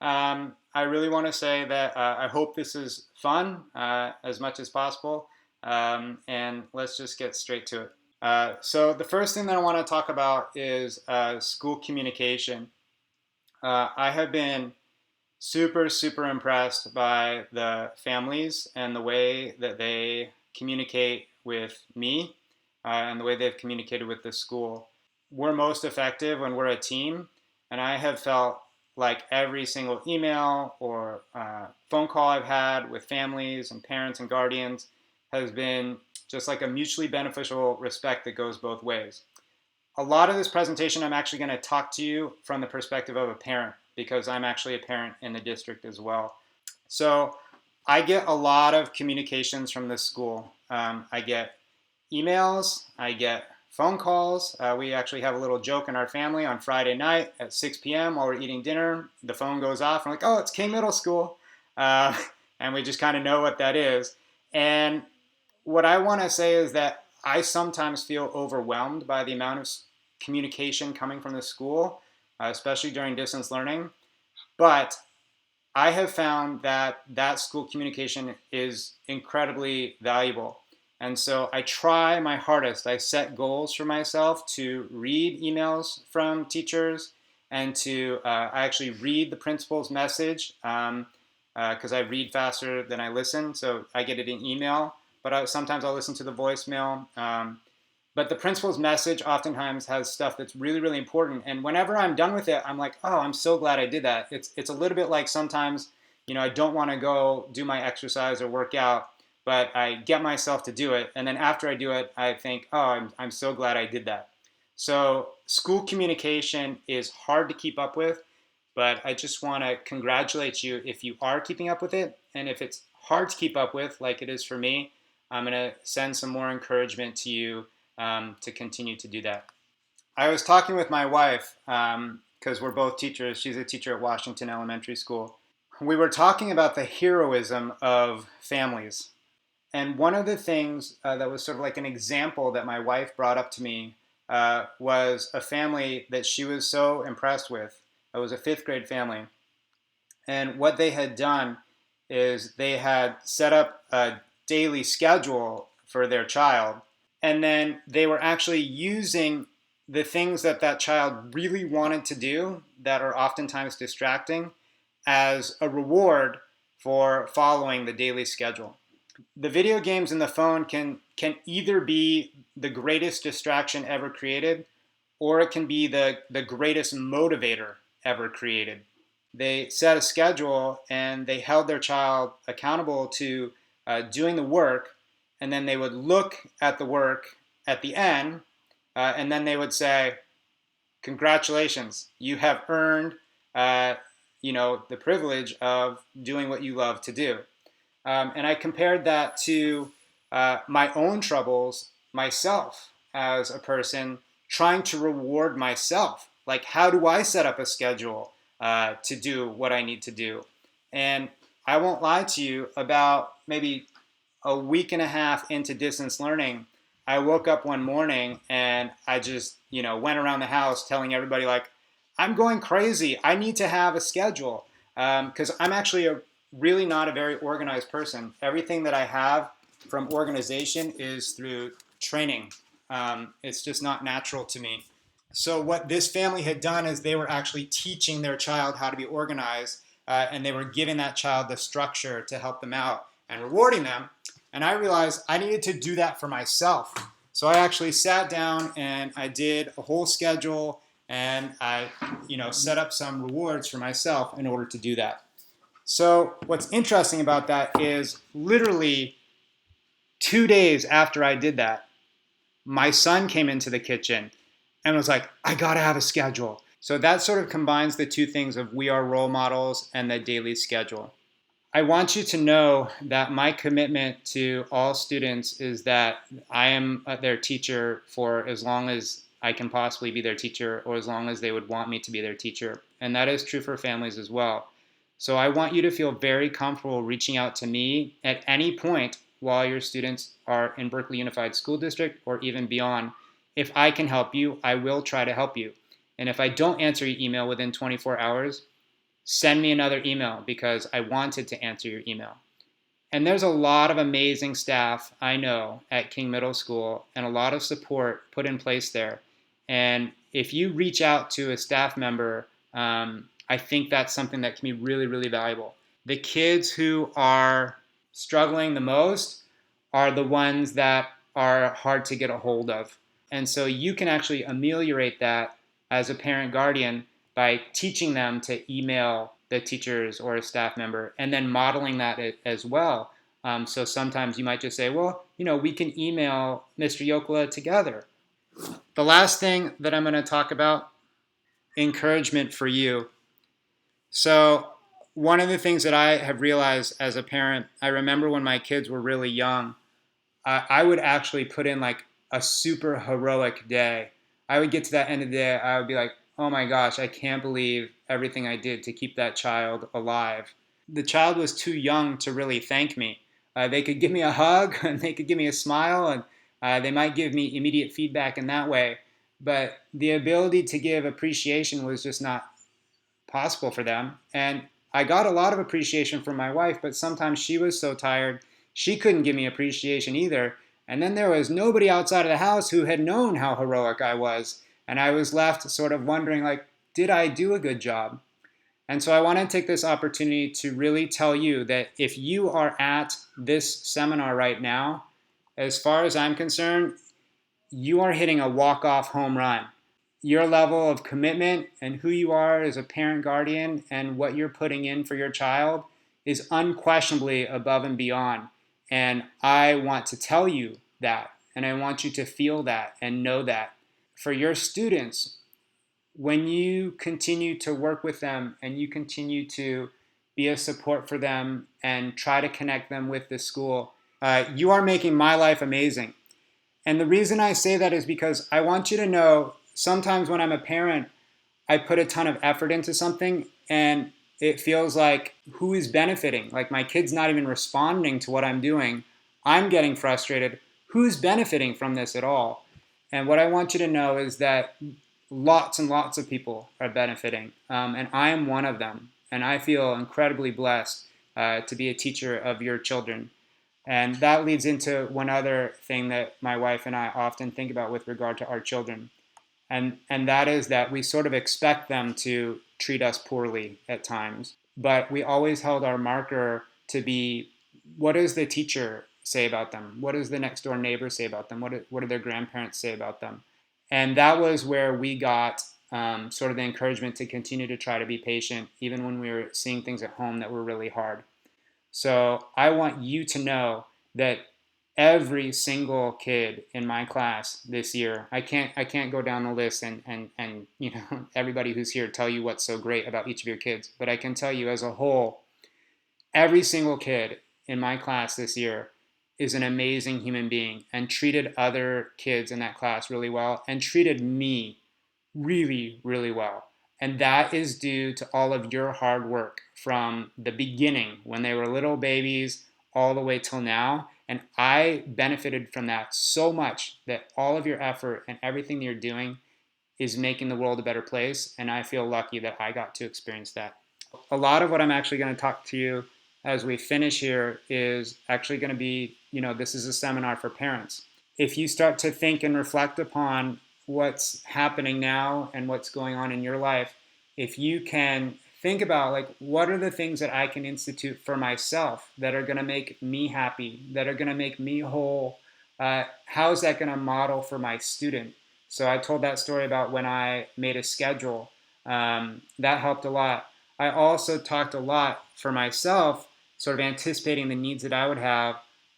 I really want to say that I hope this is fun as much as possible, and let's just get straight to it. So the first thing that I want to talk about is school communication. I have been super, super impressed by the families and the way that they communicate with me and the way they've communicated with the school. We're most effective when we're a team, and I have felt like every single email or phone call I've had with families and parents and guardians has been just like a mutually beneficial respect that goes both ways. A lot of this presentation, I'm actually going to talk to you from the perspective of a parent because I'm actually a parent in the district as well. So I get a lot of communications from this school. I get emails, I get phone calls. We actually have a little joke in our family on Friday night at 6 p.m. while we're eating dinner. The phone goes off. I'm like, oh, it's K Middle School. Uh, and we just kind of know what that is. And what I want to say is that I sometimes feel overwhelmed by the amount of communication coming from the school, especially during distance learning. But I have found that that school communication is incredibly valuable. And so I try my hardest. I set goals for myself to read emails from teachers and to I actually read the principal's message because I read faster than I listen. So I get it in email, but sometimes I'll listen to the voicemail. But the principal's message oftentimes has stuff that's really, really important. And whenever I'm done with it, I'm like, oh, I'm so glad I did that. It's a little bit like sometimes, I don't want to go do my exercise or work out, but I get myself to do it. And then after I do it, I think, oh, I'm so glad I did that. So school communication is hard to keep up with, but I just want to congratulate you if you are keeping up with it. And if it's hard to keep up with, like it is for me, I'm going to send some more encouragement to you to continue to do that. I was talking with my wife because we're both teachers. She's a teacher at Washington Elementary School. We were talking about the heroism of families. And one of the things that was sort of like an example that my wife brought up to me was a family that she was so impressed with. It was a fifth grade family. And what they had done is they had set up a daily schedule for their child. And then they were actually using the things that that child really wanted to do that are oftentimes distracting as a reward for following the daily schedule. The video games and the phone can either be the greatest distraction ever created, or it can be the greatest motivator ever created. They set a schedule and they held their child accountable to doing the work, and then they would look at the work at the end, and then they would say, congratulations, you have earned the privilege of doing what you love to do. And I compared that to my own troubles myself as a person trying to reward myself. Like, how do I set up a schedule to do what I need to do? And I won't lie to you, about maybe a week and a half into distance learning, I woke up one morning and I just, went around the house telling everybody, like, I'm going crazy. I need to have a schedule because I'm actually really not a very organized person. Everything that I have from organization is through training. It's just not natural to me. So what this family had done is they were actually teaching their child how to be organized, and they were giving that child the structure to help them out and rewarding them. And I realized I needed to do that for myself. So I actually sat down and I did a whole schedule, and I, set up some rewards for myself in order to do that. So what's interesting about that is literally 2 days after I did that, my son came into the kitchen and was like, I gotta have a schedule. So that sort of combines the two things of we are role models and the daily schedule. I want you to know that my commitment to all students is that I am their teacher for as long as I can possibly be their teacher, or as long as they would want me to be their teacher. And that is true for families as well. So I want you to feel very comfortable reaching out to me at any point while your students are in Berkeley Unified School District or even beyond. If I can help you, I will try to help you. And if I don't answer your email within 24 hours, send me another email because I wanted to answer your email. And there's a lot of amazing staff I know at King Middle School and a lot of support put in place there. And if you reach out to a staff member, I think that's something that can be really, really valuable. The kids who are struggling the most are the ones that are hard to get a hold of. And so you can actually ameliorate that as a parent guardian by teaching them to email the teachers or a staff member and then modeling that as well. So sometimes you might just say, well, we can email Mr. Jokela together. The last thing that I'm going to talk about, encouragement for you. So one of the things that I have realized as a parent, I remember when my kids were really young, I would actually put in like a super heroic day. I would get to that end of the day, I would be like, oh my gosh, I can't believe everything I did to keep that child alive. The child was too young to really thank me. They could give me a hug and they could give me a smile, and they might give me immediate feedback in that way. But the ability to give appreciation was just not possible for them. And I got a lot of appreciation from my wife, but sometimes she was so tired, she couldn't give me appreciation either. And then there was nobody outside of the house who had known how heroic I was. And I was left sort of wondering, like, did I do a good job? And so I want to take this opportunity to really tell you that if you are at this seminar right now, as far as I'm concerned, you are hitting a walk-off home run. Your level of commitment and who you are as a parent guardian and what you're putting in for your child is unquestionably above and beyond. And I want to tell you that, and I want you to feel that and know that. For your students, when you continue to work with them and you continue to be a support for them and try to connect them with the school, you are making my life amazing. And the reason I say that is because I want you to know sometimes when I'm a parent, I put a ton of effort into something and it feels like who is benefiting? Like my kid's not even responding to what I'm doing. I'm getting frustrated. Who's benefiting from this at all? And what I want you to know is that lots and lots of people are benefiting. And I am one of them. And I feel incredibly blessed to be a teacher of your children. And that leads into one other thing that my wife and I often think about with regard to our children. And that is that we sort of expect them to treat us poorly at times. But we always held our marker to be, what does the teacher say about them? What does the next door neighbor say about them? What do their grandparents say about them? And that was where we got sort of the encouragement to continue to try to be patient, even when we were seeing things at home that were really hard. So I want you to know that every single kid in my class this year, I can't go down the list and everybody who's here tell you what's so great about each of your kids, but I can tell you as a whole, every single kid in my class this year is an amazing human being and treated other kids in that class really well and treated me really, really well. And that is due to all of your hard work from the beginning when they were little babies all the way till now. And I benefited from that so much that all of your effort and everything you're doing is making the world a better place. And I feel lucky that I got to experience that. A lot of what I'm actually going to talk to you as we finish here is actually going to be, this is a seminar for parents. If you start to think and reflect upon what's happening now and what's going on in your life, if you can think about like what are the things that I can institute for myself that are going to make me happy, that are going to make me whole, how is that going to model for my student? So I told that story about when I made a schedule. That helped a lot. I also talked a lot for myself, sort of anticipating the needs that I would have.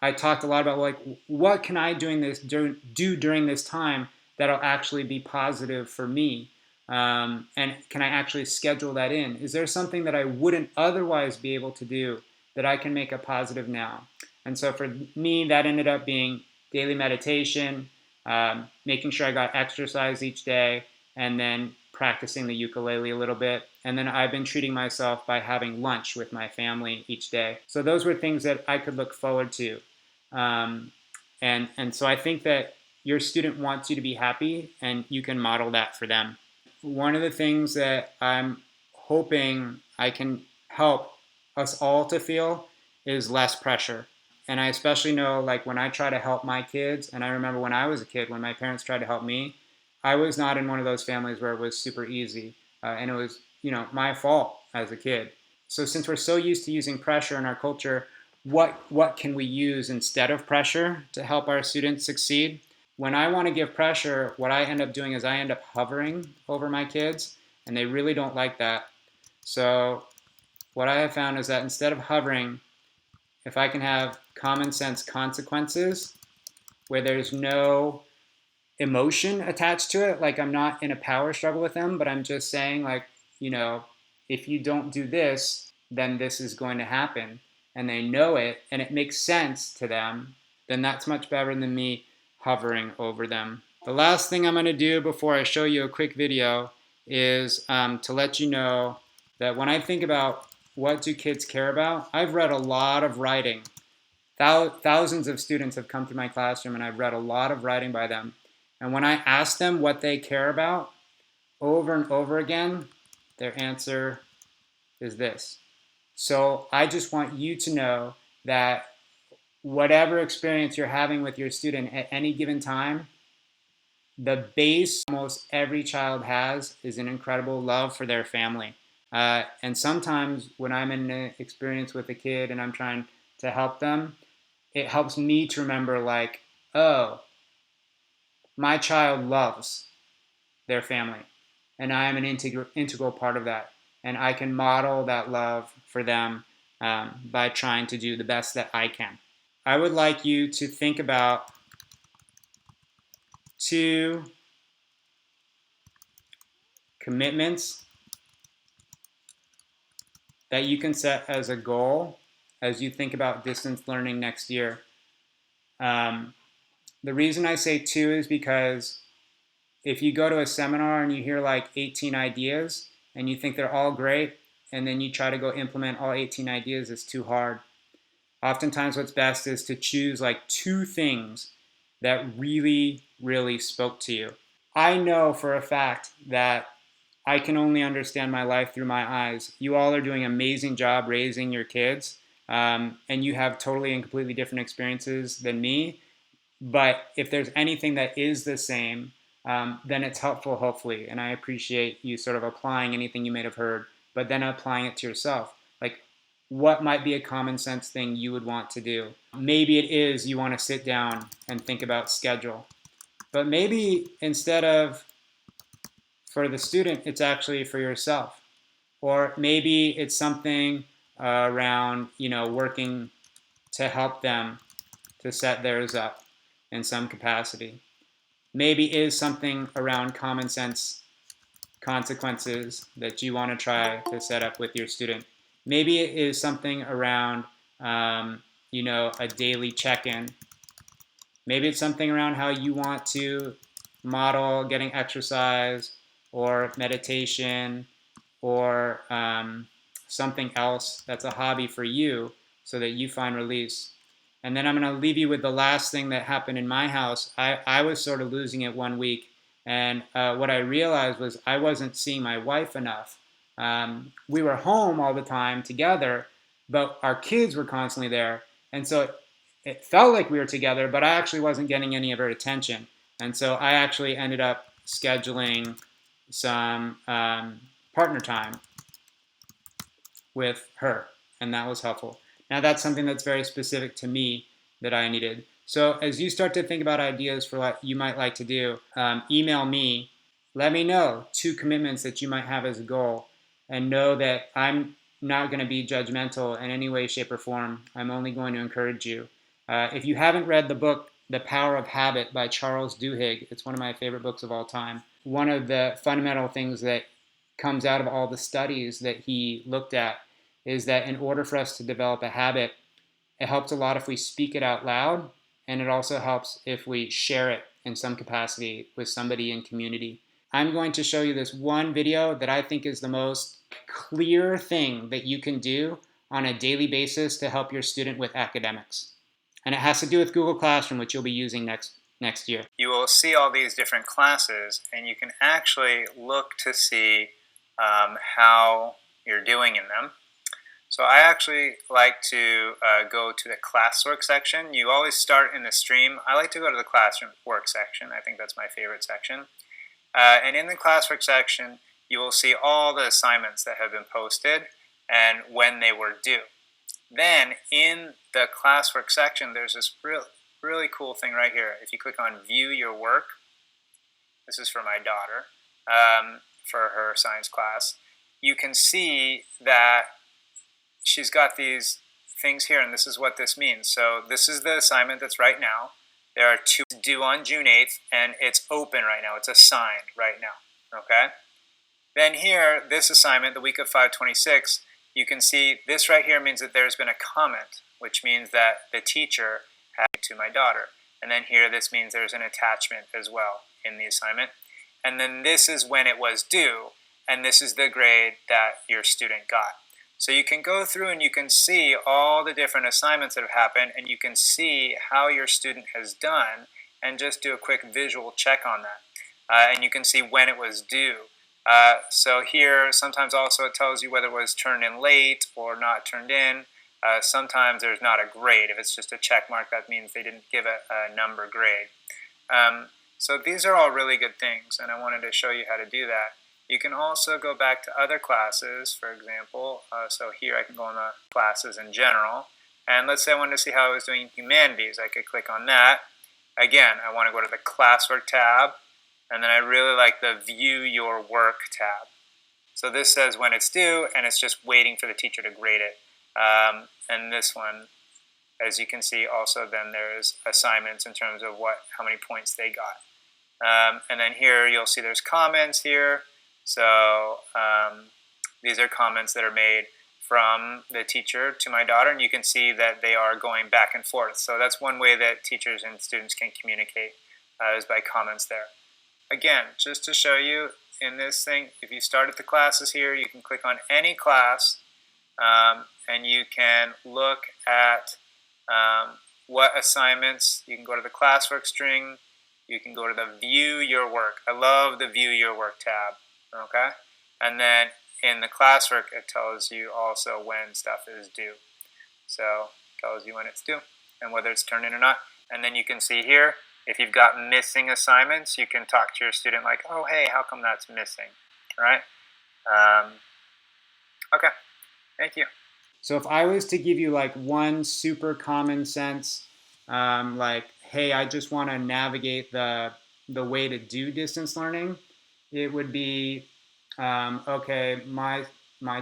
I talked a lot about like what can I do during this time that'll actually be positive for me, and can I actually schedule that in? Is there something that I wouldn't otherwise be able to do that I can make a positive now? And so for me, that ended up being daily meditation, making sure I got exercise each day, and then practicing the ukulele a little bit. And then I've been treating myself by having lunch with my family each day. So those were things that I could look forward to. And so I think that your student wants you to be happy and you can model that for them. One of the things that I'm hoping I can help us all to feel is less pressure. And I especially know, like, when I try to help my kids, and I remember when I was a kid, when my parents tried to help me, I was not in one of those families where it was super easy. And it was, my fault as a kid. So since we're so used to using pressure in our culture, what can we use instead of pressure to help our students succeed? When I want to give pressure, what I end up doing is I end up hovering over my kids, and they really don't like that. So what I have found is that instead of hovering, if I can have common sense consequences where there's no emotion attached to it, like I'm not in a power struggle with them, but I'm just saying, like, if you don't do this, then this is going to happen, and they know it and it makes sense to them, then that's much better than me hovering over them. The last thing I'm going to do before I show you a quick video is to let you know that when I think about what do kids care about, I've read a lot of writing. Thousands of students have come through my classroom, and I've read a lot of writing by them. And when I ask them what they care about, over and over again, their answer is this. So I just want you to know that whatever experience you're having with your student at any given time, the base almost every child has is an incredible love for their family. And sometimes when I'm in an experience with a kid and I'm trying to help them, it helps me to remember, like, oh, my child loves their family, and I am an integral part of that. And I can model that love for them by trying to do the best that I can. I would like you to think about 2 commitments that you can set as a goal as you think about distance learning next year. The reason I say 2 is because if you go to a seminar and you hear like 18 ideas and you think they're all great, and then you try to go implement all 18 ideas, it's too hard. Oftentimes what's best is to choose like 2 things that really, really spoke to you. I know for a fact that I can only understand my life through my eyes. You all are doing an amazing job raising your kids, and you have totally and completely different experiences than me. But if there's anything that is the same, then it's helpful, hopefully. And I appreciate you sort of applying anything you may have heard, but then applying it to yourself. Like, what might be a common sense thing you would want to do? Maybe it is you want to sit down and think about schedule. But maybe instead of for the student, it's actually for yourself. Or maybe it's something around, working to help them to set theirs up in some capacity. Maybe it is something around common sense consequences that you want to try to set up with your student. Maybe it is something around, a daily check-in. Maybe it's something around how you want to model getting exercise or meditation or something else that's a hobby for you so that you find release. And then I'm going to leave you with the last thing that happened in my house. I was sort of losing it one week, and what I realized was I wasn't seeing my wife enough. We were home all the time together, but our kids were constantly there. And so it felt like we were together, but I actually wasn't getting any of her attention. And so I actually ended up scheduling some partner time with her, and that was helpful. Now that's something that's very specific to me that I needed. So as you start to think about ideas for what you might like to do, email me. Let me know 2 commitments that you might have as a goal, and know that I'm not going to be judgmental in any way, shape, or form. I'm only going to encourage you. If you haven't read the book, The Power of Habit by Charles Duhigg, it's one of my favorite books of all time. One of the fundamental things that comes out of all the studies that he looked at is that in order for us to develop a habit, it helps a lot if we speak it out loud, and it also helps if we share it in some capacity with somebody in community. I'm going to show you this one video that I think is the most clear thing that you can do on a daily basis to help your student with academics. And it has to do with Google Classroom, which you'll be using next year. You will see all these different classes, and you can actually look to see how you're doing in them. So I actually like to go to the classwork section. You always start in the stream. I like to go to the classroom work section. I think that's my favorite section. And in the classwork section, you will see all the assignments that have been posted and when they were due. Then in the classwork section, there's this really cool thing right here. If you click on View Your Work, this is for my daughter, for her science class, you can see that she's got these things here, and this is what this means. So this is the assignment that's right now. There are 2 due on June 8th, and it's open right now. It's assigned right now, okay? Then here, this assignment, the week of 5/26, you can see this right here means that there's been a comment, which means that the teacher had it to my daughter. And then here, this means there's an attachment as well in the assignment. And then this is when it was due, and this is the grade that your student got. So you can go through and you can see all the different assignments that have happened, and you can see how your student has done and just do a quick visual check on that. And you can see when it was due. So here, sometimes also it tells you whether it was turned in late or not turned in. Sometimes there's not a grade. If it's just a check mark, that means they didn't give a number grade. So these are all really good things, and I wanted to show you how to do that. You can also go back to other classes, for example. So here I can go on the classes in general. And let's say I wanted to see how I was doing in humanities. I could click on that. Again, I want to go to the classwork tab. And then I really like the View Your Work tab. So this says when it's due, and it's just waiting for the teacher to grade it. And this one, as you can see, also then there's assignments in terms of how many points they got. And then here you'll see there's comments here. So these are comments that are made from the teacher to my daughter, and you can see that they are going back and forth. So that's one way that teachers and students can communicate, is by comments there. Again, just to show you in this thing, if you start at the classes here, you can click on any class, and you can look at what assignments. You can go to the classwork string. You can go to the View Your Work. I love the View Your Work tab. Okay, and then in the classwork, it tells you also when stuff is due. So it tells you when it's due and whether it's turned in or not. And then you can see here, if you've got missing assignments, you can talk to your student like, oh, hey, how come that's missing? All right? Okay, thank you. So if I was to give you like one super common sense, like, hey, I just want to navigate the way to do distance learning, it would be, okay, my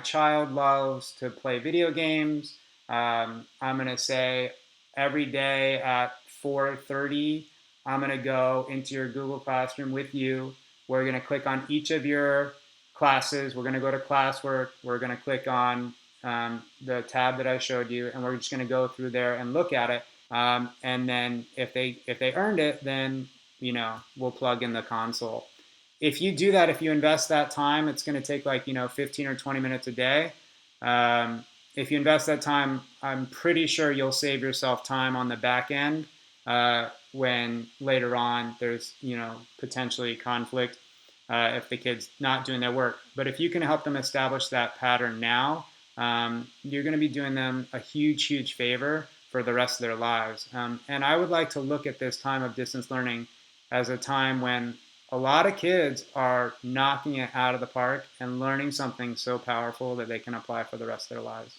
child loves to play video games. I'm going to say every day at 4:30, I'm going to go into your Google Classroom with you. We're going to click on each of your classes. We're going to go to classwork. We're going to click on the tab that I showed you, and we're just going to go through there and look at it. And then if they earned it, then we'll plug in the console. If you do that, if you invest that time, it's going to take like 15 or 20 minutes a day. If you invest that time, I'm pretty sure you'll save yourself time on the back end when later on there's potentially conflict if the kid's not doing their work. But if you can help them establish that pattern now, you're going to be doing them a huge favor for the rest of their lives. And I would like to look at this time of distance learning as a time when a lot of kids are knocking it out of the park and learning something so powerful that they can apply for the rest of their lives.